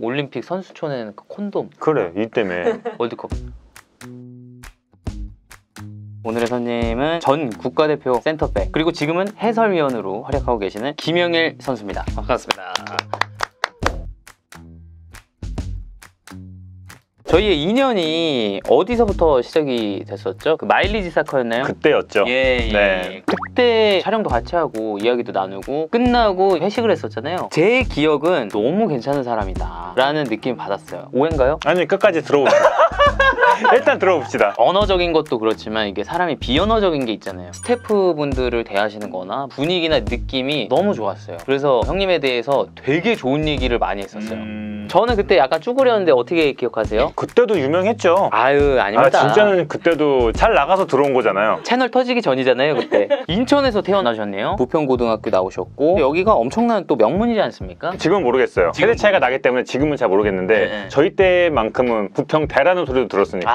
올림픽 선수촌에는 그 콘돔. 그래, 이 때문에. 월드컵. 오늘의 손님은 전 국가대표 센터백 그리고 지금은 해설위원으로 활약하고 계시는 김영일 선수입니다. 반갑습니다. 저희의 인연이 어디서부터 시작이 됐었죠? 그 마일리지 사커였나요? 그때였죠. 예. 네. 그때 촬영도 같이 하고 이야기도 나누고 끝나고 회식을 했었잖아요. 제 기억은 너무 괜찮은 사람이다 라는 느낌 받았어요. 오해인가요? 아니, 끝까지 들어봅시다. 일단 들어봅시다. 언어적인 것도 그렇지만 이게 사람이 비언어적인 게 있잖아요. 스태프분들을 대하시는 거나 분위기나 느낌이 너무 좋았어요. 그래서 형님에 대해서 되게 좋은 얘기를 많이 했었어요. 저는 그때 약간 쭈그렸는데 어떻게 기억하세요? 그때도 유명했죠. 아유, 아닙니다. 진짜는 그때도 잘 나가서 들어온 거잖아요. 채널 터지기 전이잖아요, 그때. 인천에서 태어나셨네요. 부평고등학교 나오셨고 여기가 엄청난 또 명문이지 않습니까? 지금은 모르겠어요. 세대 차이가 나기 때문에 지금은 잘 모르겠는데 네. 저희 때만큼은 부평대라는 소리도 들었으니까.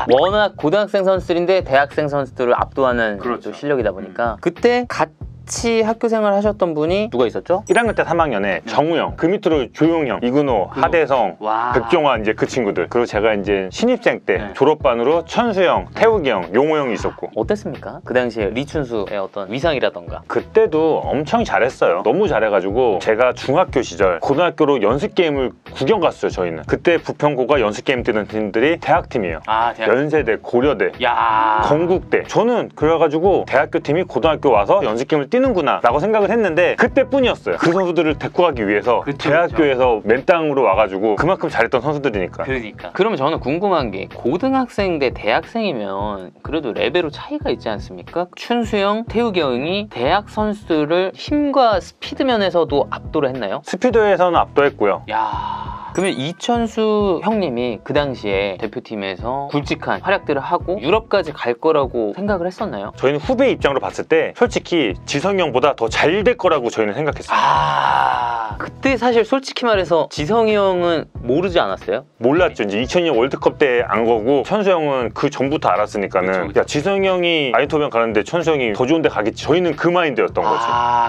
워낙 고등학생 선수들인데 대학생 선수들을 압도하는 그렇죠. 또 실력이다 보니까 그때 같이 학교 생활 하셨던 분이 누가 있었죠? 1학년 때 3학년에 정우영, 그 밑으로 조용형, 이근호, 하대성, 와. 백종환 이제 그 친구들. 그리고 제가 이제 신입생 때 졸업반으로 천수형, 태욱이 형, 용호 형이 있었고. 어땠습니까? 그 당시에 리춘수의 어떤 위상이라던가. 그때도 엄청 잘했어요. 너무 잘해가지고 제가 중학교 시절 고등학교로 연습 게임을 구경 갔어요. 저희는 그때 부평고가 연습 게임 뛰는 팀들이 대학팀이에요. 대학. 연세대, 고려대, 야. 건국대. 저는 그래가지고 대학교 팀이 고등학교 와서 연습 게임을 뛰는구나 라고 생각을 했는데 그때뿐이었어요. 그 선수들을 데리고 가기 위해서 대학교에서 맨땅으로 와가지고 그만큼 잘했던 선수들이니까. 그러니까. 그러면 저는 궁금한 게 고등학생 대 대학생이면 그래도 레벨로 차이가 있지 않습니까? 춘수형, 태욱이 형이 대학 선수들을 힘과 스피드 면에서도 압도를 했나요? 스피드에서는 압도했고요. 야. 그러면 이천수 형님이 그 당시에 대표팀에서 굵직한 활약들을 하고 유럽까지 갈 거라고 생각을 했었나요? 저희는 후배 입장으로 봤을 때 솔직히 지성이 형보다 더 잘 될 거라고 저희는 생각했어요. 그때 사실 솔직히 말해서 지성이 형은 모르지 않았어요? 몰랐죠. 이제 2002년 월드컵 때 안 거고 천수 형은 그 전부터 알았으니까는 그쵸. 야, 지성이 형이 아인토벤 가는데 천수 형이 더 좋은 데 가겠지. 저희는 그 마인드였던 거지.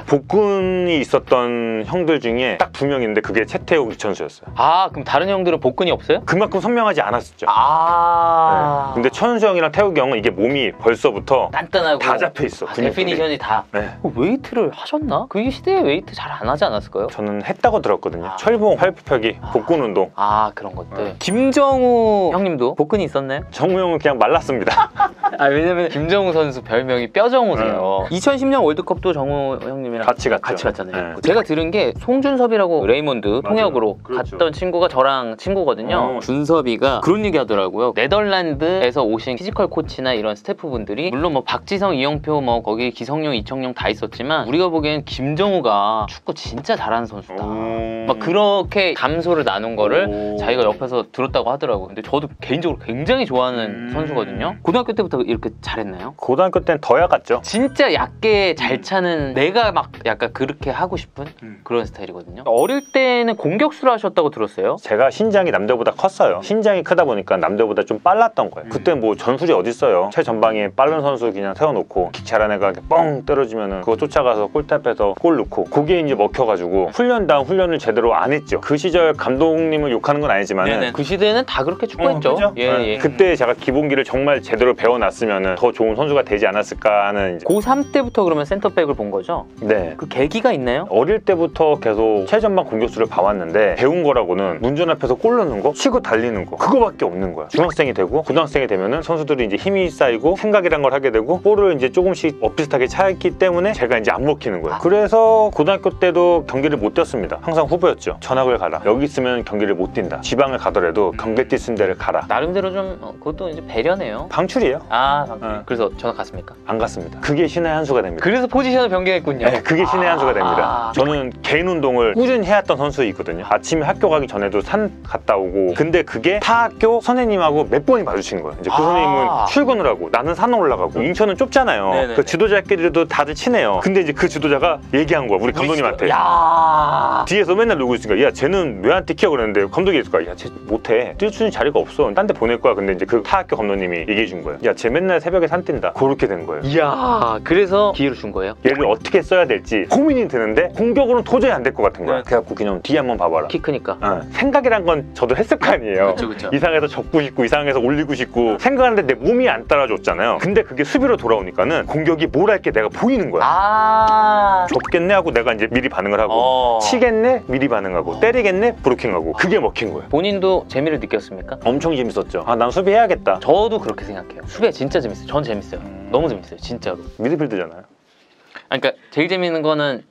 복근이 있었던 형들 중에 딱 2명인데 그게 채태욱, 이천수였어요. 그럼 다른 형들은 복근이 없어요? 그만큼 선명하지 않았었죠. 네. 근데 천수 형이랑 태욱이 형은 이게 몸이 벌써부터 단단하고 다 잡혀 있어. 데피니션이 다. 네. 웨이트를 하셨나? 그 시대에 웨이트 잘 안 하지 않았을까요? 저는 했다고 들었거든요. 철봉, 팔굽혀펴기, 복근 운동. 그런 것들. 김정우 형님도 복근이 있었나요? 정우 형은 그냥 말랐습니다. 왜냐면 김정우 선수 별명이 뼈정우세요. 2010년 월드컵도 정우 형님이랑 같이 갔잖아요. 네. 제가 들은 게 송준섭이라고 레이몬드 통역으로 그렇죠. 갔던 친구가 저랑 친구거든요. 준섭이가 그런 얘기 하더라고요. 네덜란드에서 오신 피지컬 코치나 이런 스태프분들이 물론 뭐 박지성, 이영표 뭐 거기 기성용, 이청용 다 있었지만 우리가 보기엔 김정우가 축구 진짜 잘하는 선수다. 막 그렇게 감소를 나눈 거를 자기가 옆에서 들었다고 하더라고요. 근데 저도 개인적으로 굉장히 좋아하는 선수거든요. 고등학교 때부터 이렇게 잘했나요? 고등학교 때는 더 약았죠. 진짜 얕게 잘 차는 내가 막 약간 그렇게 하고 싶은 그런 스타일이거든요. 어릴 때는 공격수를 하셨다고 들었어요? 제가 신장이 남들보다 컸어요. 신장이 크다 보니까 남들보다 좀 빨랐던 거예요. 그때 뭐 전술이 어딨어요. 최전방에 빠른 선수 그냥 세워놓고 킥 잘하는 애가 뻥 때려주면은 그거 쫓아가서 골탑에서 골 넣고 그게 이제 먹혀가지고 훈련 다음 훈련을 제대로 안 했죠. 그 시절 감독님을 욕하는 건 아니지만은 그 시대는 다 그렇게 축구했죠. 그죠? 예. 그때 제가 기본기를 정말 제대로 배워놨으면은 더 좋은 선수가 되지 않았을까 하는 이제. 고3 때부터 그러면 센터백을 본 거죠? 네. 그 계기가 있나요? 어릴 때부터 계속 최전방 공격수를 봐왔는데 배운 거라고는 문전 앞에서 골 넣는 거, 치고 달리는 거 그거밖에 없는 거야. 중학생이 되고 고등학생이 되면은 선수들이 이제 힘이 쌓이고 생각이란 걸 하게 되고 볼을 이제 조금씩 비슷하게 차있기 때문에 제가 이제 안 먹히는 거예요. 그래서 고등학교 때도 경기를 못 뛰었습니다. 항상 후보였죠. 전학을 가라. 여기 있으면 경기를 못 뛴다. 지방을 가더라도 경계띠 쓴 데를 가라. 나름대로 좀 그것도 이제 배려네요. 방출이에요. 방출. 그래서 전학 갔습니까? 안 갔습니다. 그게 신의 한 수가 됩니다. 그래서 포지션을 변경했군요. 네, 그게 신의 한 수가 됩니다. 저는 개인 운동을 꾸준히 해왔던 선수이거든요. 아침에 학교 가기 전에도 산 갔다 오고 근데 그게 타 학교 선생님하고 몇 번이 마주치는 거예요. 이제 그 선생님은 출근을 하고 나는 산 올라가고 인천은 좁잖아요. 네네네. 그 지도자끼리도 다들 친해요. 근데 이제 그 지도자가 얘기한 거야. 우리 감독님한테. 야. 뒤에서 맨날 놀고 있으니까 야 쟤는 왜 안 뛰켜 그랬는데 감독이 있을 거야. 야 쟤 못해. 뛰어주는 자리가 없어. 딴 데 보낼 거야. 근데 이제 그 타학교 감독님이 얘기해 준 거예요. 야 쟤 맨날 새벽에 산 뛴다. 그렇게 된 거예요. 이야, 그래서 기회를 준 거예요? 얘를 어떻게 써야 될지 고민이 드는데 공격으로는 도저히 안 될 것 같은 거야. 네. 그래갖고 그냥 뒤에 한번 봐봐라. 키 크니까. 생각이란 건 저도 했을 거 아니에요. 그쵸. 이상해서 접고 싶고 이상해서 올리고 싶고 생각하는데 내 몸이 안 따라줬잖아요. 근데 그게 수비로 돌아오니까는 공격이 뭘 할 게 내가 보이는 거야. 아, 접겠네 하고 내가 이제 미리 반응을 하고 치겠네 미리 반응하고 때리겠네 브로킹하고 그게 먹힌 거예요. 본인도 재미를 느꼈습니까? 엄청 재밌었죠. 아, 난 수비해야겠다. 저도 그렇게 생각해요. 수비가 진짜 재밌어요. 전 재밌어요. 너무 재밌어요, 진짜로. 미드필드잖아요. 그러니까 제일 재밌는 거는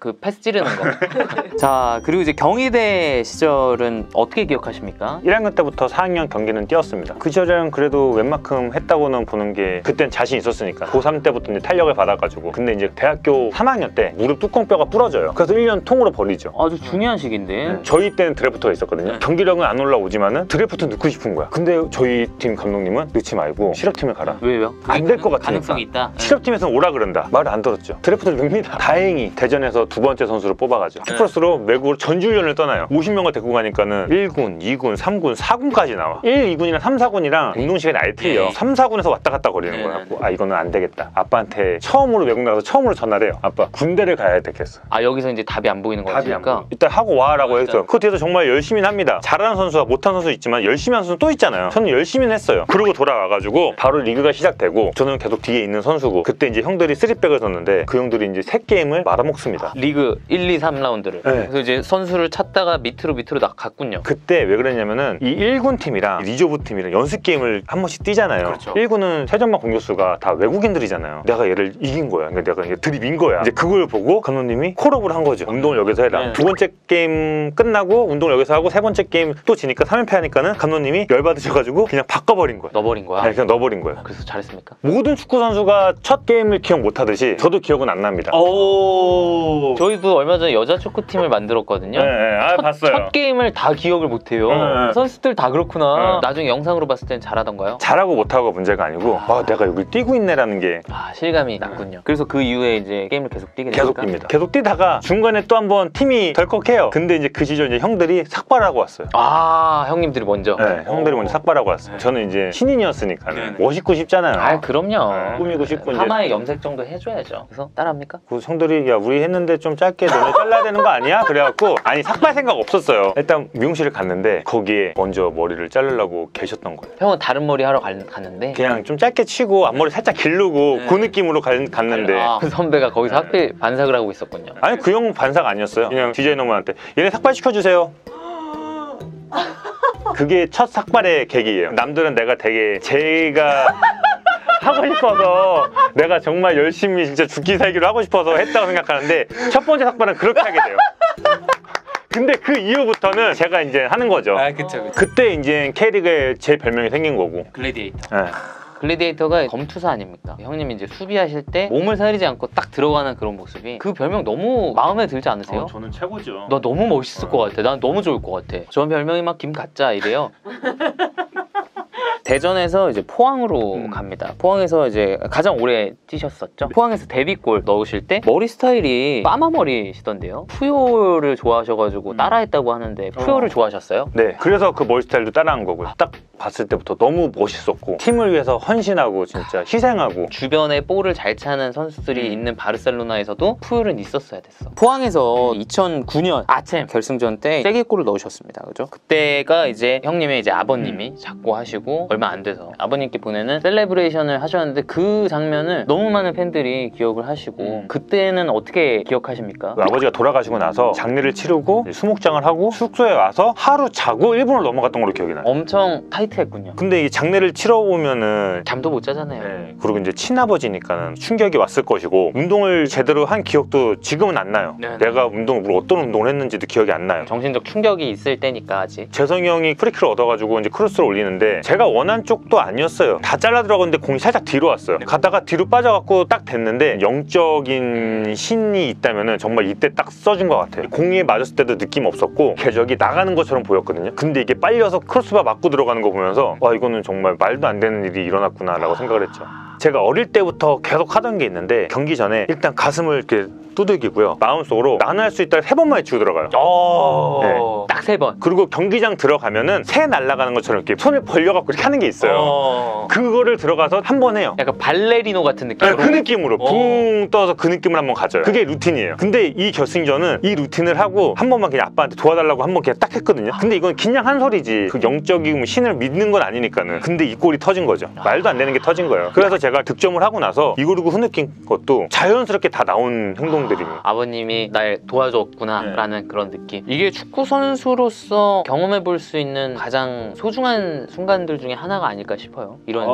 그 패스 찌르는 거. 자, 그리고 이제 경희대 시절은 어떻게 기억하십니까? 1학년 때부터 4학년 경기는 뛰었습니다. 그 시절은 그래도 웬만큼 했다고는 보는 게 그땐 자신 있었으니까 고3 때부터 이제 탄력을 받아가지고 근데 이제 대학교 3학년 때 무릎 뚜껑뼈가 부러져요. 그래서 1년 통으로 버리죠. 아주 중요한 시기인데. 저희 때는 드래프트가 있었거든요. 네. 경기력은 안 올라오지만은 드래프트 넣고 싶은 거야. 근데 저희 팀 감독님은 넣지 말고 실업팀을 가라. 왜요? 안 될 것 같으니까. 가능성이 있다. 실업팀에서는 오라 그런다. 말을 안 들었죠. 드래프트를 넣습니다. 다행히 대전에서 두 번째 선수를 뽑아가죠. 투플러스로 외국으로 전주훈련을 떠나요. 50명을 데리고 가니까는 1군, 2군, 3군, 4군까지 나와. 1, 2군이랑 3, 4군이랑 운동 시간이 아예 틀려. 3, 4군에서 왔다 갔다 거리는 거야. 아, 이거는 안 되겠다. 아빠한테 처음으로 외국 나가서 처음으로 전화를 해요. 아빠, 군대를 가야 되겠어. 아, 여기서 이제 답이 안 보이는 거니까. 일단 하고 와라고 했어요. 그 뒤에서 정말 열심히 합니다. 잘하는 선수와 못하는 선수 있지만 열심히 하는 선수 또 있잖아요. 저는 열심히 했어요. 그러고 돌아와가지고 바로 리그가 시작되고 저는 계속 뒤에 있는 선수고 그때 이제 형들이 3백을 섰는데 그 형들이 이제 3게임을 말아먹습니다. 리그 1, 2, 3라운드를. 네. 그래서 이제 선수를 찾다가 밑으로 갔군요. 그때 왜 그랬냐면은 이 1군 팀이랑 리저브 팀이랑 연습 게임을 한 번씩 뛰잖아요. 그렇죠. 1군은 최전방 공격수가 다 외국인들이잖아요. 내가 얘를 이긴 거야. 그러니까 내가 얘 들이민 거야. 이제 그걸 보고 감독님이 콜업을 한 거죠. 운동을 여기서 해라. 네. 두 번째 게임 끝나고 운동을 여기서 하고 세 번째 게임 또 지니까 3연패 하니까는 감독님이 열받으셔가지고 그냥 바꿔버린 거야. 넣어버린 거야? 아니, 그냥 넣어버린 거야. 그래서 잘했습니까? 모든 축구 선수가 첫 게임을 기억 못하듯이 저도 기억은 안 납니다. 오. 저희도 얼마 전에 여자 축구팀을 만들었거든요. 네, 봤어요. 첫 게임을 다 기억을 못해요. 네. 선수들 다 그렇구나. 네. 나중에 영상으로 봤을 땐 잘하던가요? 잘하고 못하고가 문제가 아니고 아, 내가 여기 뛰고 있네라는 게 아, 실감이 났군요. 그래서 그 이후에 이제 게임을 계속 뛰게 되니까. 계속 뜁니다. 계속 뛰다가 중간에 또 한번 팀이 덜컥해요. 근데 이제 그 시절 이제 형들이 삭발하고 왔어요. 아, 형님들이 먼저. 네, 형들이 먼저 삭발하고 왔어요. 저는 이제 신인이었으니까 네. 멋있고 싶잖아요. 아, 그럼요. 네, 꾸미고 싶고 이제 하마의 염색 정도 해줘야죠. 그래서 따라합니까? 그 형들이 야 우리 했는데 좀 짧게 너네 잘라야 되는 거 아니야? 그래갖고 아니 삭발 생각 없었어요. 일단 미용실을 갔는데 거기에 먼저 머리를 자르려고 계셨던 거예요. 형은 다른 머리 하러 갔는데. 그냥 좀 짧게 치고 앞머리 살짝 기르고 네. 그 느낌으로 갔는데 아, 그 선배가 거기서 하필 반삭을 하고 있었군요. 아니 그 형 반삭 아니었어요. 그냥 디자이너분한테 얘네 삭발 시켜주세요. 그게 첫 삭발의 계기예요. 남들은 내가 되게 제가 하고 싶어서 내가 정말 열심히 진짜 죽기 살기로 하고 싶어서 했다고 생각하는데 첫 번째 삭발은 그렇게 하게 돼요. 근데 그 이후부터는 제가 이제 하는 거죠. 아, 그쵸. 그때 이제 K리그에 제 별명이 생긴 거고. 글래디에이터. 네. 글래디에이터가 검투사 아닙니까? 형님이 이제 수비하실 때 몸을 사리지 않고 딱 들어가는 그런 모습이 그 별명 너무 마음에 들지 않으세요? 저는 최고죠. 나 너무 멋있을 것 같아. 난 너무 좋을 것 같아. 저 별명이 막 김가짜 이래요. 대전에서 이제 포항으로 갑니다. 포항에서 이제 가장 오래 뛰셨었죠. 포항에서 데뷔골 넣으실 때 머리 스타일이 파마 머리시던데요. 푸요를 좋아하셔가지고 따라했다고 하는데 푸요를 좋아하셨어요? 네, 그래서 그 머리 스타일도 따라한 거고요. 딱 봤을 때부터 너무 멋있었고 팀을 위해서 헌신하고 진짜 희생하고 주변에 볼을 잘 차는 선수들이 있는 바르셀로나에서도 푸요는 있었어야 됐어. 포항에서 2009년 아챔 결승전 때 세게골을 넣으셨습니다. 그죠? 그때가 이제 형님의 이제 아버님이 잡고 하시고 얼마 안 돼서 아버님께 보내는 셀레브레이션을 하셨는데 그 장면을 너무 많은 팬들이 기억을 하시고 그때는 어떻게 기억하십니까? 그 아버지가 돌아가시고 나서 장례를 치르고 수목장을 하고 숙소에 와서 하루 자고 일본으로 넘어갔던 걸로 기억이 나요. 엄청 타이트했군요. 근데 이 장례를 치러 오면은 잠도 못 자잖아요. 네, 그리고 이제 친아버지니까는 충격이 왔을 것이고 운동을 제대로 한 기억도 지금은 안 나요. 네. 내가 어떤 운동을 했는지도 기억이 안 나요. 정신적 충격이 있을 때니까 아직. 재성이 형이 프리킥을 얻어가지고 이제 크로스를 올리는데 제가 원한 쪽도 아니었어요. 다 잘라 들어갔는데 공이 살짝 뒤로 왔어요. 가다가 뒤로 빠져갖고 딱 됐는데 영적인 신이 있다면은 정말 이때 딱 써준 것 같아요. 공에 맞았을 때도 느낌 없었고 궤적이 나가는 것처럼 보였거든요. 근데 이게 빨려서 크로스바 맞고 들어가는 거 보면서 와 이거는 정말 말도 안 되는 일이 일어났구나 라고 생각을 했죠. 제가 어릴 때부터 계속 하던 게 있는데 경기 전에 일단 가슴을 이렇게 두들기고요. 마음속으로 나는 할 수 있다 3번만 치고 들어가요. 네. 딱 3번. 그리고 경기장 들어가면은 새 날아가는 것처럼 이렇게 손을 벌려갖고 이렇게 하는 게 있어요. 그거를 들어가서 한 번 해요. 약간 발레리노 같은 느낌으로? 그 느낌으로 붕 떠서 그 느낌을 한번 가져요. 그게 루틴이에요. 근데 이 결승전은 이 루틴을 하고 한 번만 그냥 아빠한테 도와달라고 한 번 그냥 딱 했거든요. 근데 이건 그냥 한 소리지 그 영적인 신을 믿는 건 아니니까는. 근데 이 골이 터진 거죠. 말도 안 되는 게 터진 거예요. 그래서 제가 득점을 하고 나서 이거르고 흐느낀 것도 자연스럽게 다 나온 행동들입니다. 아버님이 날 도와줬구나 라는 그런 느낌. 이게 축구 선수로서 경험해 볼 수 있는 가장 소중한 순간들 중에 하나가 아닐까 싶어요. 이런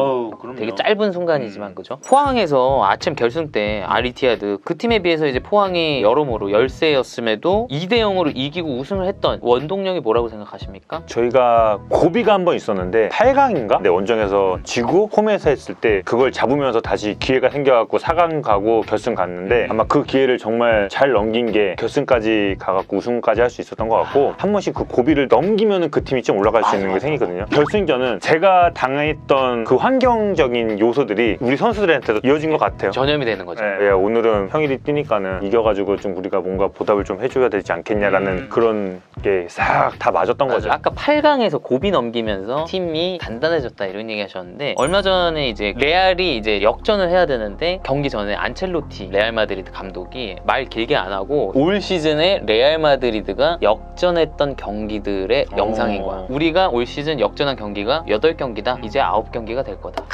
되게 짧은 순간이지만 그죠? 포항에서 아침 결승 때 아리티아드 그 팀에 비해서 이제 포항이 여러모로 열세였음에도 2대0으로 이기고 우승을 했던 원동력이 뭐라고 생각하십니까? 저희가 고비가 한 번 있었는데 8강인가? 네, 원정에서 지고 홈에서 했을 때 그걸 잡으면서 다시 기회가 생겨갖고 4강 가고 결승 갔는데 아마 그 기회를 정말 잘 넘긴 게 결승까지 가갖고 우승까지 할 수 있었던 것 같고 한 번씩 그 고비를 넘기면은 그 팀이 좀 올라갈 수 있는 게 생기거든요. 결승전은 제가 당했던 그 환경적인 요소들이 우리 선수들한테도 이어진 것 같아요. 전염이 되는 거죠. 네, 오늘은 평일이 뛰니까는 이겨가지고 좀 우리가 뭔가 보답을 좀 해줘야 되지 않겠냐라는 그런 게 싹 다 맞았던 거죠. 아까 8강에서 고비 넘기면서 팀이 단단해졌다 이런 얘기 하셨는데 얼마 전에 이제 레알이 이제 역전을 해야 되는데 경기 전에 안첼로티 레알 마드리드 감독이 말 길게 안 하고 올 시즌에 레알 마드리드가 역전했던 경기들의 영상인 거야. 우리가 올 시즌 역전한 경기가 8경기다. 이제 9경기가 될 거다.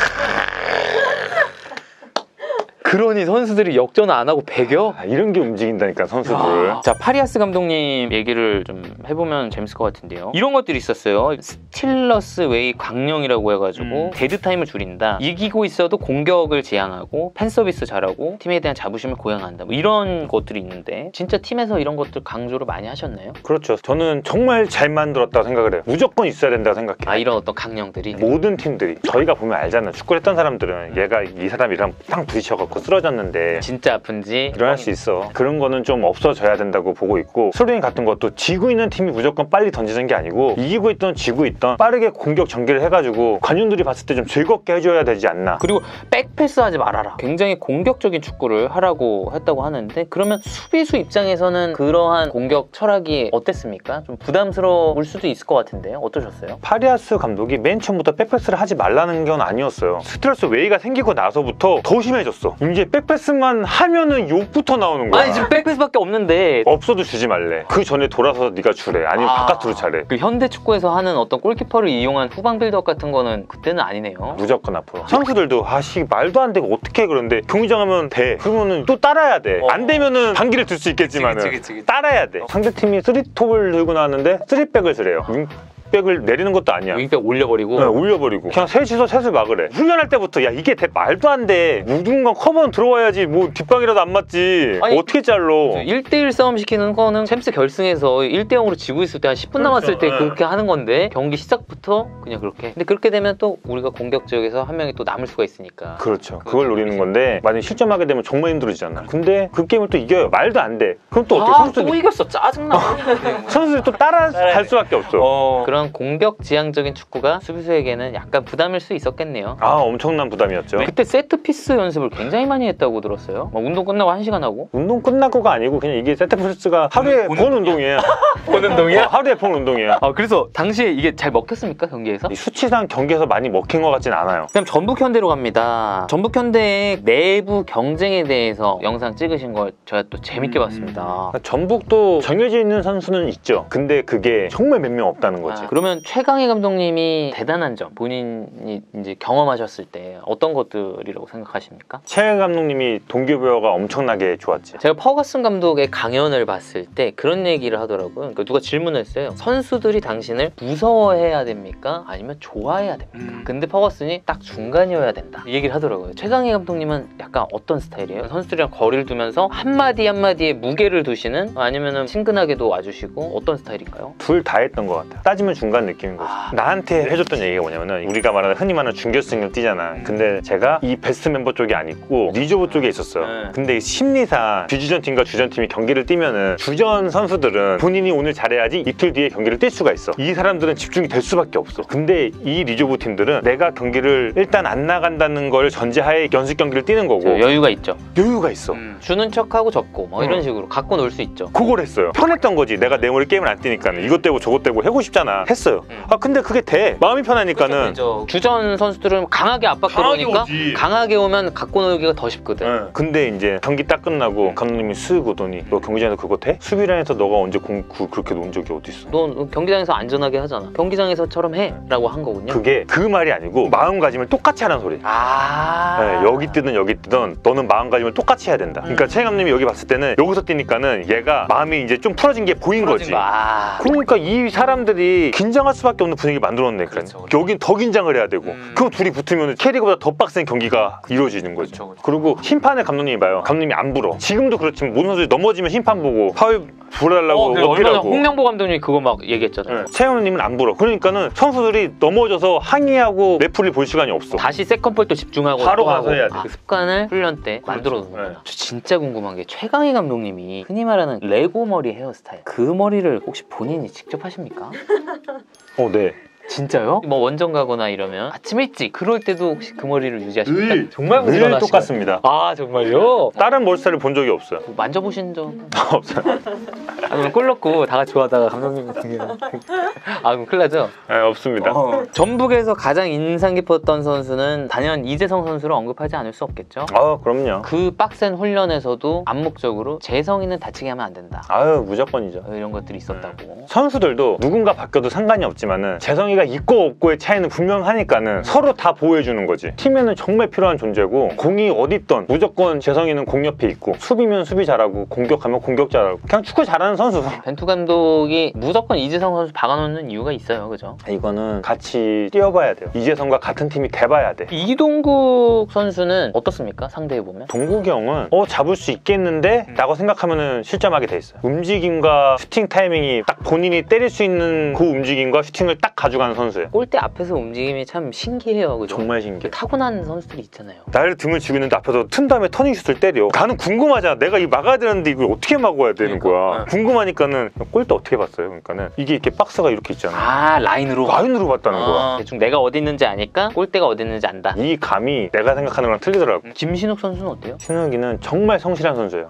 그러니 선수들이 역전 안 하고 배겨? 이런 게 움직인다니까 선수들. 자, 파리아스 감독님 얘기를 좀 해보면 재밌을 것 같은데요. 이런 것들이 있었어요. 스틸러스 웨이 광령이라고 해가지고 데드타임을 줄인다. 이기고 있어도 공격을 지향하고 팬서비스 잘하고 팀에 대한 자부심을 고양한다. 뭐 이런 것들이 있는데 진짜 팀에서 이런 것들 강조를 많이 하셨나요? 그렇죠. 저는 정말 잘 만들었다고 생각을 해요. 무조건 있어야 된다고 생각해요. 이런 어떤 강령들이? 모든 팀들이 저희가 보면 알잖아요. 축구를 했던 사람들은 얘가 이 사람이랑 빵 부딪혀갖고 쓰러졌는데 진짜 아픈지 일어날 수 있어. 그런 거는 좀 없어져야 된다고 보고 있고 스로잉 같은 것도 지고 있는 팀이 무조건 빨리 던지는 게 아니고 이기고 있던 지고 있던 빠르게 공격 전개를 해가지고 관중들이 봤을 때 좀 즐겁게 해줘야 되지 않나. 그리고 백패스 하지 말아라. 굉장히 공격적인 축구를 하라고 했다고 하는데 그러면 수비수 입장에서는 그러한 공격 철학이 어땠습니까? 좀 부담스러울 수도 있을 것 같은데 어떠셨어요? 파리아스 감독이 맨 처음부터 백패스를 하지 말라는 건 아니었어요. 스트레스 웨이가 생기고 나서부터 더 심해졌어. 이제 백패스만 하면은 욕부터 나오는 거야. 아니 지금 백패스밖에 없는데 없어도 주지 말래. 그 전에 돌아서서 네가 주래. 아니면 바깥으로 차래. 그 현대 축구에서 하는 어떤 골키퍼를 이용한 후방 빌드업 같은 거는 그때는 아니네요. 무조건 앞으로. 선수들도 말도 안 되고 어떻게 그런데 경기장 하면 돼. 그러면은 또 따라야 돼. 안 되면은 반기를 들 수 있겠지만은 그치. 따라야 돼. 상대팀이 3톱을 들고 나왔는데 3백을 쓰래요. 백을 내리는 것도 아니야. 윙백 올려버리고? 네, 올려버리고 그냥 셋이서 셋을 막으래. 훈련할 때부터 야 이게 말도 안 돼. 누군가 커버는 들어와야지. 뭐 뒷방이라도 안 맞지. 아니, 어떻게 잘로. 1대1 싸움 시키는 거는 챔스 결승에서 1대0으로 지고 있을 때 한 10분 남았을 때 그렇게 하는 건데 경기 시작부터 그냥 그렇게. 근데 그렇게 되면 또 우리가 공격 지역에서 한 명이 또 남을 수가 있으니까. 그렇죠. 그걸 노리는 건데 만약에 실점하게 되면 정말 힘들어지잖아. 근데 그 게임을 또 이겨요. 말도 안 돼. 그럼 또 어떻게 선수들이 또 이겼어. 짜증나. 선수들이 또 따라갈 수밖에 없어. 그런 공격 지향적인 축구가 수비수에게는 약간 부담일 수 있었겠네요. 엄청난 부담이었죠. 그때 세트피스 연습을 굉장히 많이 했다고 들었어요. 막 운동 끝나고 1시간 하고. 운동 끝나고가 아니고 그냥 이게 세트피스가 하루에 본 운동이에요. 본 운동이야? 하루에 본 운동이야. 그래서 당시에 이게 잘 먹혔습니까? 경기에서? 수치상 경기에서 많이 먹힌 것 같진 않아요. 그럼 전북현대로 갑니다. 전북현대의 내부 경쟁에 대해서 영상 찍으신 걸 제가 또 재밌게 봤습니다. 전북도 정해져 있는 선수는 있죠. 근데 그게 정말 몇 명 없다는 거지. 그러면 최강희 감독님이 대단한 점, 본인이 이제 경험하셨을 때 어떤 것들이라고 생각하십니까? 최 감독님이 동기부여가 엄청나게 좋았지. 제가 퍼거슨 감독의 강연을 봤을 때 그런 얘기를 하더라고요. 그러니까 누가 질문을 했어요. 선수들이 당신을 무서워해야 됩니까? 아니면 좋아해야 됩니까? 근데 퍼거슨이 딱 중간이어야 된다. 이 얘기를 하더라고요. 최강희 감독님은 약간 어떤 스타일이에요? 선수들이랑 거리를 두면서 한마디 한마디에 무게를 두시는? 아니면 친근하게도 와주시고 어떤 스타일인가요? 둘 다 했던 것 같아요. 따지면 중간 느낌인 거지. 나한테 해줬던 얘기가 뭐냐면은 우리가 말하는 흔히 말하는 준결승을 뛰잖아. 근데 제가 이 베스트 멤버 쪽이 아니고 리저브 쪽에 있었어요. 근데 이 심리상 비주전 팀과 주전 팀이 경기를 뛰면은 주전 선수들은 본인이 오늘 잘해야지 이틀 뒤에 경기를 뛸 수가 있어. 이 사람들은 집중이 될 수밖에 없어. 근데 이 리저브 팀들은 내가 경기를 일단 안 나간다는 걸 전제하에 연습 경기를 뛰는 거고 여유가 있죠. 여유가 있어. 주는 척하고 접고 뭐 이런 식으로 갖고 놀 수 있죠. 그걸 했어요. 편했던 거지. 내가 내 머리 게임을 안 뛰니까 이것 떼고 저것 떼고 하고 싶잖아. 했어요. 근데 그게 돼. 마음이 편하니까는. 그렇죠. 주전 선수들은 강하게 압박 들어오니까 강하게 오면 갖고 놀기가 더 쉽거든. 근데 이제 경기 딱 끝나고 감독님이 쓱 오더니 너 경기장에서 그거 돼? 수비라인에서 너가 언제 그렇게 논 적이 어디 있어? 너 경기장에서 안전하게 하잖아. 경기장에서처럼 해 라고 한 거군요. 그게 그 말이 아니고 마음가짐을 똑같이 하라는 소리. 네, 여기 뛰든 여기 뛰든 너는 마음가짐을 똑같이 해야 된다. 그러니까 최 감독님이 여기 봤을 때는 여기서 뛰니까는 얘가 마음이 이제 좀 풀어진 게 보인 거지. 그러니까 이 사람들이 긴장할 수밖에 없는 분위기 만들었네. 그렇죠. 여긴 더 긴장을 해야 되고 그럼 둘이 붙으면 캐리보다 더 빡센 경기가 이루어지는 거죠. 그렇죠. 그리고 심판을 감독님이 봐요. 감독님이 안 불어. 지금도 그렇지만 모든 선수들이 넘어지면 심판 보고 파울 불어달라고 얼마나 홍명보 감독님이 그거 막 얘기했잖아요. 최 감독님은 안 불어. 그러니까는 선수들이 넘어져서 항의하고 레프를 볼 시간이 없어. 다시 세컨볼도 집중하고 바로 가서 해야 돼. 그 습관을 훈련 때 만들어 놓는 거예요. 저 진짜 궁금한 게 최강희 감독님이 흔히 말하는 레고 머리 헤어스타일 그 머리를 혹시 본인이 직접 하십니까? 네. 진짜요? 뭐 원정 가거나 이러면 아침 일찍 그럴 때도 혹시 그 머리를 유지하십니까? 정말 늘 부지런하시고. 똑같습니다. 아 정말요? 다른 머리스타일을 본 적이 없어요. 만져보신 적 없어요. 아니면 꿀 넣고 다 같이 좋아하다가 감독님 등에 그럼 큰일 나죠? 네, 없습니다. 전북에서 가장 인상 깊었던 선수는 단연 이재성 선수를 언급하지 않을 수 없겠죠? 그럼요. 그 빡센 훈련에서도 암묵적으로 재성이는 다치게 하면 안 된다. 무조건이죠. 이런 것들이 있었다고. 선수들도 누군가 바뀌어도 상관이 없지만은 재성이가 있고 없고의 차이는 분명하니까는 서로 다 보호해주는 거지. 팀에는 정말 필요한 존재고 공이 어디 있던 무조건 재성이는 공 옆에 있고 수비면 수비 잘하고 공격하면 공격 잘하고 그냥 축구 잘하는 선수. 벤투 감독이 무조건 이재성 선수 박아놓는 이유가 있어요. 그죠? 이거는 같이 뛰어봐야 돼요. 이재성과 같은 팀이 돼봐야 돼. 이동국 선수는 어떻습니까? 상대해보면? 동국이 형은 잡을 수 있겠는데? 라고 생각하면 실점하게 돼 있어요. 움직임과 슈팅 타이밍이 딱 본인이 때릴 수 있는 그 움직임과 슈팅을 딱 가져가는 선수예요. 골대 앞에서 움직임이 참 신기해요. 그죠? 정말 신기해. 타고난 선수들이 있잖아요. 나를 등을 쥐고 있는데 앞에서 튼 다음에 터닝슛을 때려. 나는 궁금하잖아. 내가 이거 막아야 되는데 이걸 어떻게 막아야 되는 거야. 궁금하니까는 골대 어떻게 봤어요? 그러니까는 이게 이렇게 박스가 이렇게 있잖아. 라인으로 봤다는 거야. 대충 내가 어디 있는지 아니까 골대가 어디 있는지 안다. 이 감이 내가 생각하는 거랑 틀리더라고. 김신욱 선수는 어때요? 신욱이는 정말 성실한 선수예요.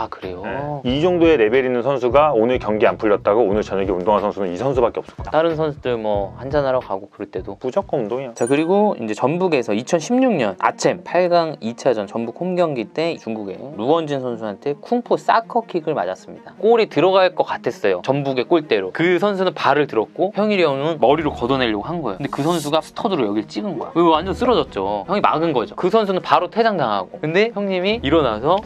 그래요? 이 정도의 레벨 있는 선수가 오늘 경기 안 풀렸다고 오늘 저녁에 운동한 선수는 이 선수밖에 없을 거야. 다른 선수들 뭐 한잔하러 가고 그럴 때도 무조건 운동이야. 자, 그리고 이제 전북에서 2016년 아챔 8강 2차전 전북 홈경기 때 중국의 루원진 선수한테 쿵포 사커킥을 맞았습니다. 골이 들어갈 것 같았어요. 전북의 골대로. 그 선수는 발을 들었고 형일이 형은 머리로 걷어내려고 한 거예요. 근데 그 선수가 스터드로 여기를 찍은 거야. 완전 쓰러졌죠. 형이 막은 거죠. 그 선수는 바로 퇴장당하고. 근데 형님이 일어나서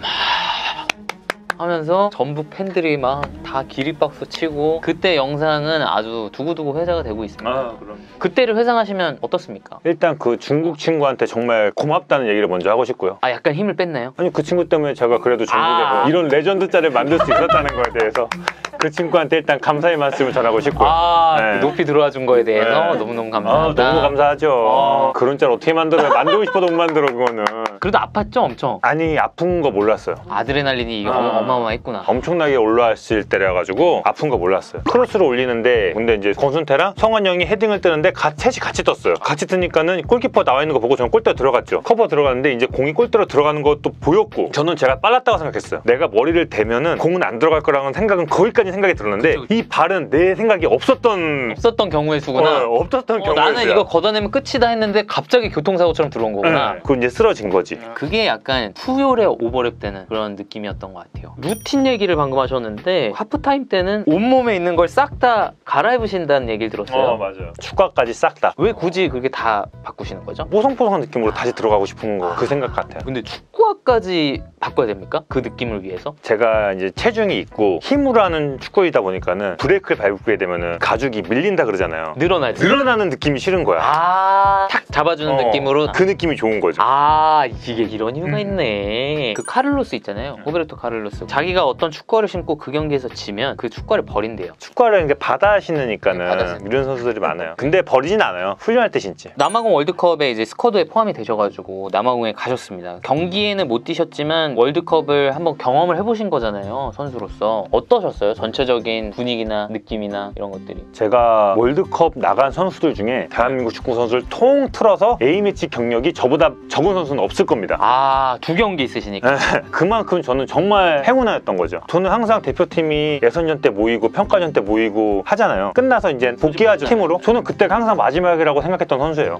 하면서 전북 팬들이 막 다 기립박수 치고 그때 영상은 아주 두고두고 회자가 되고 있습니다. 그럼. 그때를 회상하시면 어떻습니까? 일단 그 중국 친구한테 정말 고맙다는 얘기를 먼저 하고 싶고요. 약간 힘을 뺐나요? 아니 그 친구 때문에 제가 그래도 중국에서 이런 레전드 짤을 만들 수 있었다는 거에 대해서 그 친구한테 일단 감사의 말씀을 전하고 싶고요. 네. 높이 들어와 준 거에 대해서 너무너무 감사하다. 너무 감사하죠. 그런 짤 어떻게 만들어요? 만들고 싶어도 못 만들어 그거는. 그래도 아팠죠 엄청? 아니 아픈 거 몰랐어요. 아드레날린이 이게 어마어마했구나. 엄청나게 올라왔을 때래가지고 아픈 거 몰랐어요. 크로스를 올리는데 근데 이제 권순태랑 성환 형이 헤딩을 뜨는데 셋이 같이 떴어요. 같이 뜨니까는 골키퍼 나와 있는 거 보고 저는 골대로 들어갔죠. 커버 들어갔는데 이제 공이 골대로 들어가는 것도 보였고 저는 제가 빨랐다고 생각했어요. 내가 머리를 대면은 공은 안 들어갈 거라는 생각은 거기까지 생각이 들었는데 이 발은 내 생각이 없었던 경우의 수구나. 없었던 경우의 나는 수야. 이거 걷어내면 끝이다 했는데 갑자기 교통사고처럼 들어온 거구나. 그건 이제 쓰러진 거지. 그게 약간 푸열의 오버랩 되는 그런 느낌이었던 것 같아요. 루틴 얘기를 방금 하셨는데 하프타임 때는 온몸에 있는 걸 싹 다 갈아입으신다는 얘기를 들었어요. 맞아요. 추가까지 싹 다. 왜 굳이 그렇게 다 바꾸시는 거죠? 뽀송뽀송한 느낌으로 다시 들어가고 싶은 거 그 생각 같아요. 근데 축구화까지 바꿔야 됩니까? 그 느낌을 위해서? 제가 이제 체중이 있고 힘으로 하는 큰 축구이다 보니까는 브레이크를 밟게 되면은 가죽이 밀린다 그러잖아요. 늘어나지. 늘어나는 느낌이 싫은 거야. 탁 잡아주는 느낌으로. 그 느낌이 좋은 거죠. 이게 이런 이유가 있네. 그 카를로스 있잖아요. 호베르토 카를로스. 자기가 어떤 축구화를 신고 그 경기에서 지면 그 축구화를 버린대요. 축구화를 이제 받아 신으니까는 받아 신는. 이런 선수들이 많아요. 근데 버리진 않아요. 훈련할 때 신지. 남아공 월드컵에 이제 스쿼드에 포함이 되셔가지고 남아공에 가셨습니다. 경기에는 못 뛰셨지만 월드컵을 한번 경험을 해보신 거잖아요. 선수로서. 어떠셨어요? 전체적인 분위기나 느낌이나 이런 것들이. 제가 월드컵 나간 선수들 중에 대한민국 축구 선수를 통틀어서 A매치 경력이 저보다 적은 선수는 없을 겁니다. 2경기 있으시니까. 그만큼 저는 정말 행운아였던 거죠. 저는 항상 대표팀이 예선전 때 모이고 평가전 때 모이고 하잖아요. 끝나서 이제 복귀하죠, 팀으로. 저는 그때가 항상 마지막이라고 생각했던 선수예요.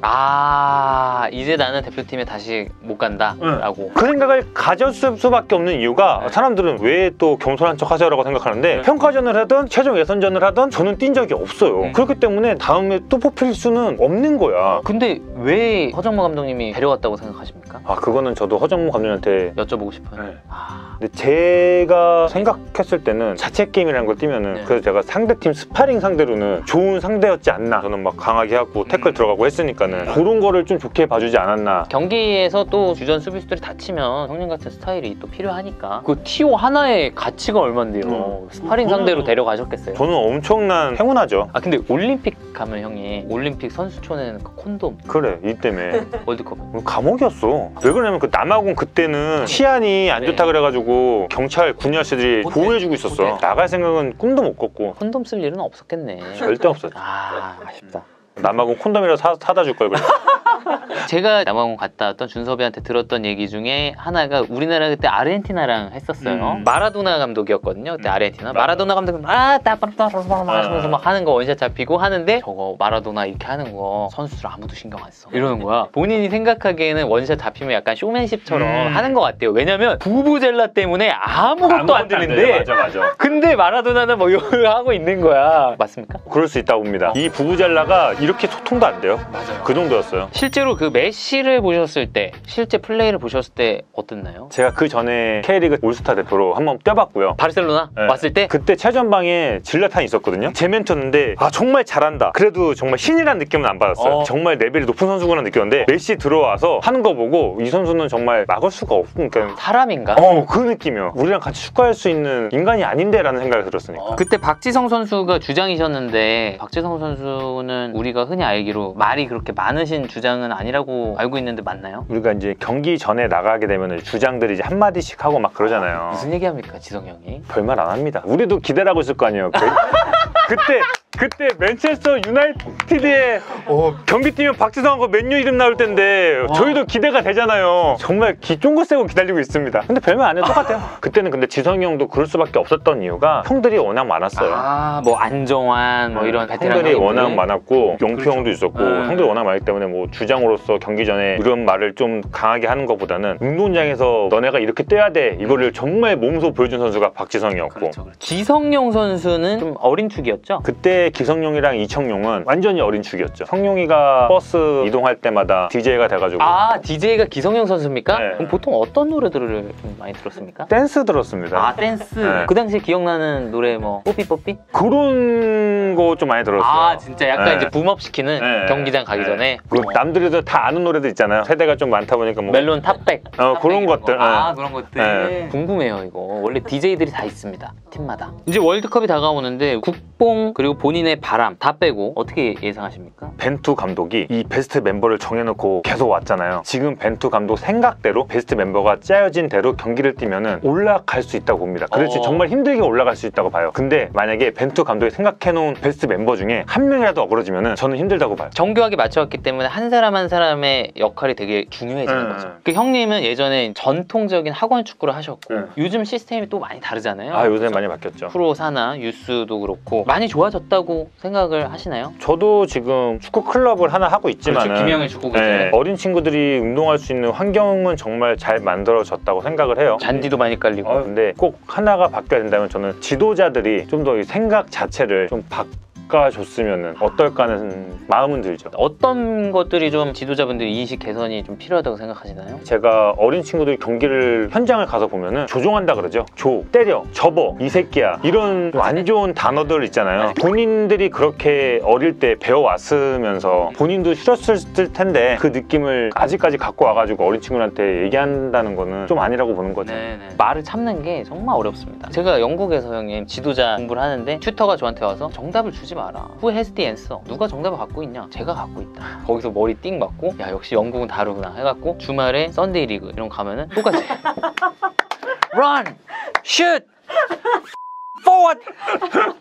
이제 나는 대표팀에 다시 못 간다 라고. 그 생각을 가졌을 수밖에 없는 이유가 사람들은 왜 또 겸손한 척 하세요라고 생각하는데 평가전을 하든 최종 예선전을 하든 저는 뛴 적이 없어요. 그렇기 때문에 다음에 또 뽑힐 수는 없는 거야. 근데 왜 허정무 감독님이 데려왔다고 생각하십니까? 그거는 저도 허정무 감독님한테 여쭤보고 싶어요. 네. 근데 제가 생각했을 때는 자체 게임이라는 걸 뛰면은 그래서 제가 상대팀 스파링 상대로는 좋은 상대였지 않나. 저는 막 강하게 하고 태클 들어가고 했으니까는 그런 거를 좀 좋게 봐주지 않았나. 경기에서 또 주전 수비수들이 다치면 형님 같은 스타일이 또 필요하니까 그 TO 하나의 가치가 얼만데요. 스파링 상대로 데려가셨겠어요? 저는 엄청난 행운하죠. 근데 올림픽 가면 형이 올림픽 선수촌에는 그 콘돔 그래, 이 때문에 월드컵 감옥이었어. 왜 그러냐면 그 남아공 그때는 치안이 안 좋다 그래가지고 경찰 군인 아저씨들이 보호해주고 있었어. 나갈 생각은 꿈도 못 꿨고. 콘돔 쓸 일은 없었겠네. 절대 없었지. 아쉽다. 남아공 콘돔이라도 사다 줄 걸 그래. 제가 남아공 갔다 왔던 준섭이한테 들었던 얘기 중에 하나가 우리나라 그때 아르헨티나랑 했었어요. 마라도나 감독이었거든요. 그때 아르헨티나. 마라도나 감독이 하면서 막 하는 거 원샷 잡히고 하는데 저거 마라도나 이렇게 하는 거 선수들 아무도 신경 안 써. 이러는 거야. 본인이 생각하기에는 원샷 잡히면 약간 쇼맨십처럼 하는 것 같대요. 왜냐면 부부젤라 때문에 아무것도 안 되는데 맞아. 근데 마라도나는 뭐 이거 하고 있는 거야. 맞습니까? 그럴 수 있다고 봅니다. 이 부부젤라가 이렇게 소통도 안 돼요. 맞아요. 그 정도였어요. 실제로 그 메시를 보셨을 때 실제 플레이를 보셨을 때 어땠나요? 제가 그 전에 K리그 올스타 대표로 한번 뛰어봤고요. 바르셀로나 왔을 때? 그때 최전방에 질라탄이 있었거든요. 제 멘토였는데 정말 잘한다. 그래도 정말 신이란 느낌은 안 받았어요. 정말 레벨이 높은 선수구나 느꼈는데 메시 들어와서 하는 거 보고 이 선수는 정말 막을 수가 없으니까 사람인가? 그 느낌이요. 우리랑 같이 축구할 수 있는 인간이 아닌데 라는 생각이 들었으니까. 그때 박지성 선수가 주장이셨는데 박지성 선수는 우리가 흔히 알기로 말이 그렇게 많으신 주장은 아니라고 알고 있는데 맞나요? 우리가 이제 경기 전에 나가게 되면 주장들이 이제 한마디씩 하고 막 그러잖아요. 무슨 얘기합니까 지성 형이? 별말 안 합니다. 우리도 기대를 하고 있을 거 아니에요. 그때 맨체스터 유나이티드에 경기 뛰면 박지성하고 맨유 이름 나올 텐데 저희도 기대가 되잖아요. 정말 기 쫑긋 세고 기다리고 있습니다. 근데 별말 안 해도 똑같아요. 그때는 근데 지성이 형도 그럴 수밖에 없었던 이유가 형들이 워낙 많았어요. 뭐 안정환 뭐 이런 베테랑 형들이 워낙 많았고 용표 그렇죠. 형도 있었고 형들이 워낙 많기 때문에 뭐 주장으로서 경기 전에 이런 말을 좀 강하게 하는 것보다는 운동장에서 너네가 이렇게 뛰어야 돼 이거를 정말 몸소 보여준 선수가 박지성이었고 그렇죠. 지성용 선수는 좀 어린 축이었죠? 그때 기성용이랑 이청용은 완전히 어린 축이었죠. 성용이가 버스 이동할 때마다 DJ가 돼가지고 DJ가 기성용 선수입니까? 네. 그럼 보통 어떤 노래들을 좀 많이 들었습니까? 댄스 들었습니다. 댄스. 네. 그 당시에 기억나는 노래 뭐 뽀삐뽀삐? 그런 거 좀 많이 들었어요. 진짜 약간 네. 이제 붐업시키는 네. 경기장 가기 전에 남들도 다 아는 노래들 있잖아요. 세대가 좀 많다 보니까 뭐 멜론 탑백 그런 것들. 그런 것들 네. 궁금해요. 이거 원래 DJ들이 다 있습니다. 팀마다. 이제 월드컵이 다가오는데 국뽕 그리고 본인의 바람 다 빼고 어떻게 예상하십니까? 벤투 감독이 이 베스트 멤버를 정해놓고 계속 왔잖아요. 지금 벤투 감독 생각대로 베스트 멤버가 짜여진 대로 경기를 뛰면은 올라갈 수 있다고 봅니다. 그렇지 정말 힘들게 올라갈 수 있다고 봐요. 근데 만약에 벤투 감독이 생각해놓은 베스트 멤버 중에 한 명이라도 어그러지면은 저는 힘들다고 봐요. 정교하게 맞춰왔기 때문에 한 사람 한 사람의 역할이 되게 중요해지는 거죠. 그 형님은 예전에 전통적인 학원 축구를 하셨고 요즘 시스템이 또 많이 다르잖아요. 요새 많이 바뀌었죠. 프로 사나 유스도 그렇고 많이 좋아졌다고 생각을 하시나요? 저도 지금 축구 클럽을 하나 하고 있지만 그렇죠. 김영일 축구가 어린 친구들이 운동할 수 있는 환경은 정말 잘 만들어졌다고 생각을 해요. 잔디도 많이 깔리고 근데 꼭 하나가 바뀌어야 된다면 저는 지도자들이 좀 더 생각 자체를 좀 바꿔줬으면 어떨까 하는 마음은 들죠. 어떤 것들이 좀 지도자분들이 인식 개선이 좀 필요하다고 생각하시나요? 제가 어린 친구들이 경기를 현장을 가서 보면은 조종한다 그러죠. 조, 때려, 접어, 이 새끼야 이런 안 좋은 단어들 있잖아요. 본인들이 그렇게 어릴 때 배워왔으면서 본인도 싫었을 텐데 그 느낌을 아직까지 갖고 와가지고 어린 친구들한테 얘기한다는 거는 좀 아니라고 보는 거죠. 네네. 말을 참는 게 정말 어렵습니다. 제가 영국에서 형님 지도자 공부를 하는데 튜터가 저한테 와서 정답을 주지 마라. Who has the answer? 누가 정답을 갖고 있냐? 제가 갖고 있다. 거기서 머리 띵 맞고 야 역시 영국은 다르구나 해갖고 주말에 썬데이 리그 이런 거 가면은 똑같이 Run! Shoot! Forward!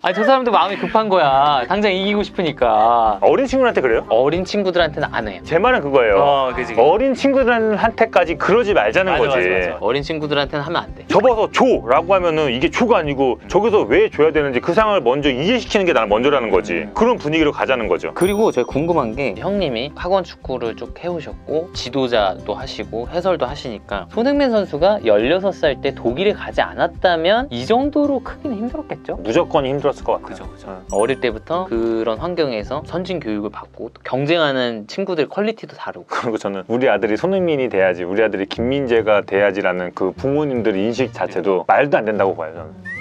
아니 저 사람도 마음이 급한 거야. 당장 이기고 싶으니까. 어린 친구들한테 그래요? 어린 친구들한테는 안 해요. 제 말은 그거예요. 그지. 어린 친구들한테까지 그러지 말자는 거지. 맞아. 어린 친구들한테는 하면 안 돼. 접어서 줘라고 하면은 이게 줘가 아니고 저기서 왜 줘야 되는지 그 상황을 먼저 이해시키는 게 나는 먼저라는 거지. 그런 분위기로 가자는 거죠. 그리고 제가 궁금한 게 형님이 학원 축구를 쭉 해오셨고 지도자도 하시고 해설도 하시니까 손흥민 선수가 16살 때 독일에 가지 않았다면 이 정도로 크기는 힘들었겠죠? 무조건 힘들었을 것 같아요. 그죠. 어릴 때부터 그런 환경에서 선진 교육을 받고 또 경쟁하는 친구들 퀄리티도 다르고. 그리고 저는 우리 아들이 손흥민이 돼야지, 우리 아들이 김민재가 돼야지라는 그 부모님들의 인식 자체도 말도 안 된다고 봐요, 저는.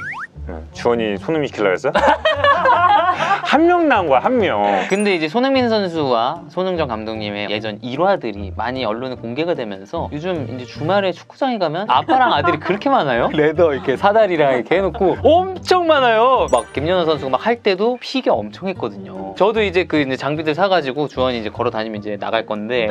주원이 손흥민 시키려고 했어? 한 명 나온 거야, 한 명. 근데 이제 손흥민 선수와 손흥정 감독님의 예전 일화들이 많이 언론에 공개가 되면서 요즘 이제 주말에 축구장에 가면 아빠랑 아들이 그렇게 많아요. 레더 이렇게 사다리랑 이렇게 해놓고 엄청 많아요. 막 김연아 선수가 막 할 때도 피겨 엄청 했거든요. 저도 이제 그 이제 장비들 사가지고 주원이 이제 걸어 다니면 이제 나갈 건데.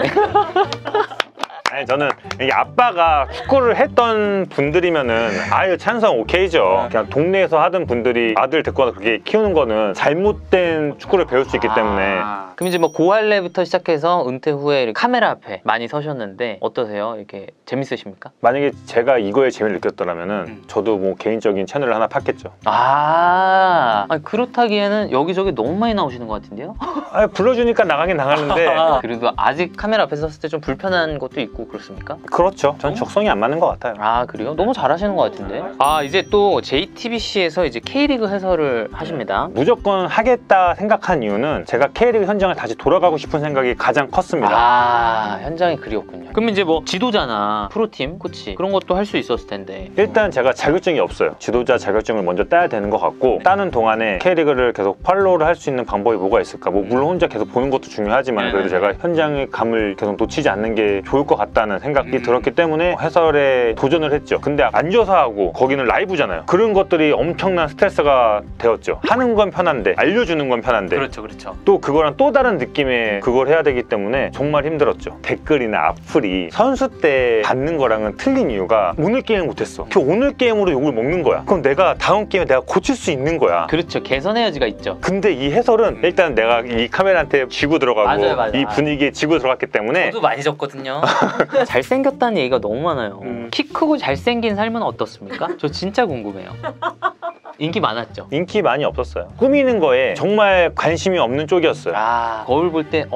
아니 저는 이게 아빠가 축구를 했던 분들이면은 아유 찬성 오케이죠. 그냥 동네에서 하던 분들이 아들 데리고 와서 그렇게 키우는 거는 잘못된 축구를 배울 수 있기 때문에. 그럼 이제 뭐 고할래부터 시작해서 은퇴 후에 카메라 앞에 많이 서셨는데 어떠세요? 이렇게 재밌으십니까? 만약에 제가 이거에 재미를 느꼈더라면은 저도 뭐 개인적인 채널을 하나 팠겠죠. 아니, 그렇다기에는 여기저기 너무 많이 나오시는 것 같은데요? 아 불러주니까 나가긴 나가는데. 그래도 아직 카메라 앞에 섰을 때 좀 불편한 것도 있고 그렇습니까? 그렇죠. 전 적성이 안 맞는 것 같아요. 아 그래요? 너무 잘하시는 것 같은데. 아 이제 또 JTBC에서 이제 K리그 해설을 하십니다. 무조건 하겠다 생각한 이유는 제가 K리그 현장을 다시 돌아가고 싶은 생각이 가장 컸습니다. 아 현장이 그리웠군요. 그럼 이제 뭐 지도자나 프로팀 코치 그런 것도 할 수 있었을 텐데. 일단 제가 자격증이 없어요. 지도자 자격증을 먼저 따야 되는 것 같고 따는 동안에 K리그를 계속 팔로우를 할 수 있는 방법이 뭐가 있을까. 뭐 물론 혼자 계속 보는 것도 중요하지만 그래도 제가 현장의 감을 계속 놓치지 않는 게 좋을 것 같다는 생각이 들었기 때문에 해설에 도전을 했죠. 근데 앉아서 하고 거기는 라이브잖아요. 그런 것들이 엄청난 스트레스가 되었죠. 하는 건 편한데 알려주는 건 편한데 그렇죠. 또 그거랑 또 다른 느낌의 그걸 해야 되기 때문에 정말 힘들었죠. 댓글이나 악플이 선수 때 받는 거랑은 틀린 이유가 오늘 게임을 못했어. 그 오늘 게임으로 욕을 먹는 거야. 그럼 내가 다음 게임에 내가 고칠 수 있는 거야. 그렇죠. 개선의 여지가 있죠. 근데 이 해설은 일단 내가 이 카메라한테 지고 들어가고 맞아요. 이 분위기에 지고 들어갔기 때문에 저도 많이 졌거든요. 잘생겼다는 얘기가 너무 많아요. 키 크고 잘생긴 삶은 어떻습니까? 저 진짜 궁금해요. 인기 많았죠? 인기 많이 없었어요. 꾸미는 거에 정말 관심이 없는 쪽이었어요. 거울 볼 때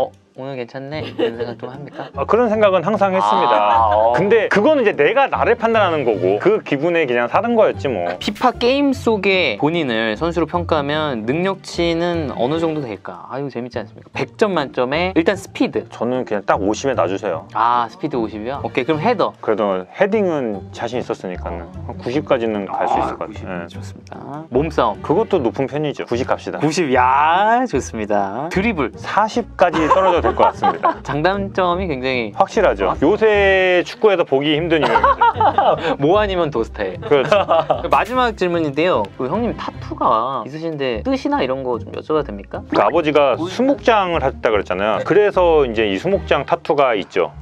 오늘 괜찮네 이런 생각 좀 합니까? 그런 생각은 항상 했습니다. 근데 그거는 이제 내가 나를 판단하는 거고 그 기분에 그냥 사는 거였지 뭐. 피파 게임 속에 본인을 선수로 평가하면 능력치는 어느 정도 될까? 이거 재밌지 않습니까? 100점 만점에 일단 스피드. 저는 그냥 딱 50에 놔주세요. 스피드 50이요? 오케이 그럼 헤더. 그래도 헤딩은 자신 있었으니까는 90까지는 갈 수 있을 것 90. 같아요. 좋습니다. 몸싸움. 그것도 높은 편이죠. 90 갑시다. 90. 야 좋습니다. 드리블. 40까지 떨어져도 될 것 같습니다. 장단점이 굉장히 확실하죠. 요새 축구에서 보기 힘든 유형이죠. 뭐 아니면 도스타일. 그렇죠. 마지막 질문인데요. 그 형님 타투가 있으신데 뜻이나 이런 거 좀 여쭤봐도 됩니까? 그 아버지가 수목장을 하셨다 그랬잖아요. 그래서 이제 이 수목장 타투가 있죠.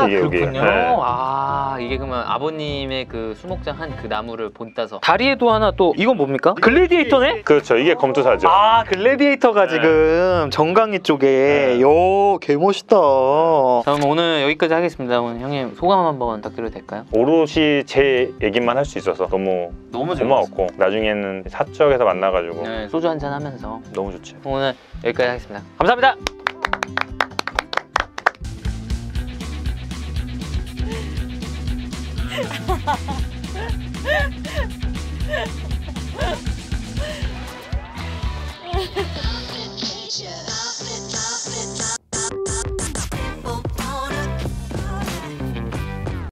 이게 그렇군요. 여기에. 네. 이게 그러면 아버님의 그 수목장 한 그 나무를 본따서 다리에도 하나 또 이건 뭡니까? 글래디에이터네? 그렇죠. 이게 검투사죠. 글래디에이터가 지금 정강이 쪽에 요 개멋있다. 그럼 오늘 여기까지 하겠습니다. 오늘 형님 소감 한번 부탁드려도 될까요? 오롯이 제 얘기만 할 수 있어서 너무 고마웠고 나중에는 사적에서 만나가지고 네, 소주 한잔 하면서 너무 좋지. 오늘 여기까지 하겠습니다. 감사합니다. Nature.